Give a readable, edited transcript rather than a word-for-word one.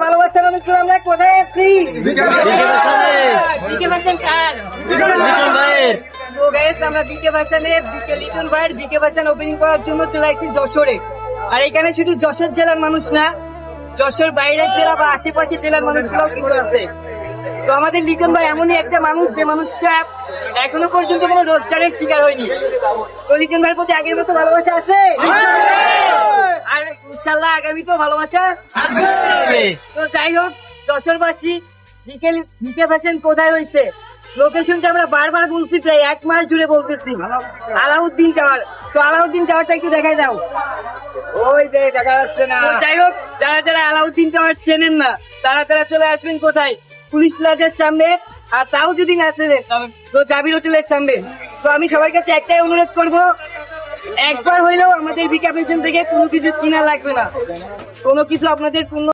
ভালোবাসার মানুষগুলো আমরা কোথায় আসছি? বিকে ভাষণ কার? তো গাইস আমরা বিকে ভাষণের লিটন ভাইয়ের বিকে ভাষণ ওপেনিং করার জন্য চলে আসছি যশোরে। আর এখানে শুধু যশোর জেলার মানুষ না, যশোর বাইরের জেলা বা আশেপাশের জেলার মানুষগুলোও কিন্তু আছে। তো আমাদের লিটন ভাই এমনই একটা মানুষ যে মানুষটা এখনো পর্যন্ত কোনো রোজগারের শিকার হয়নি। তো লিটন ভাইয়ের প্রতি আগের মতো ভালোবাসা আছে, আর ইনশাল্লাহ আগামী তো ভালোবাসা। তো যাই হোক, যশোরবাসী বিকে ফ্যাশন কোথায় হয়েছে লোকেশনটা আমরা বারবার বলছি, প্রায় 1 মাস জুড়ে বলতেছি, আলাউদ্দিন টাওয়ার। তো আলাউদ্দিন টাওয়ারটা একটু দেখাই দাও। ওই যে দেখা যাচ্ছে না। যাই হোক, যারা যারা আলাউদ্দিন টাওয়ার চেনেন না তারা তারা চলে আসবেন কোথায়? পুলিশ প্লাজার সামনে। আর তাও যদি না চেনেন তো জাবির হোটেলের সামনে। তো আমি সবার কাছে একটাই অনুরোধ করব, একবার হইলেও আমাদের বিকে ফ্যাশন থেকে কোনো কিছু কিনা লাগবে না, কোনো কিছু আপনাদের পূর্ণ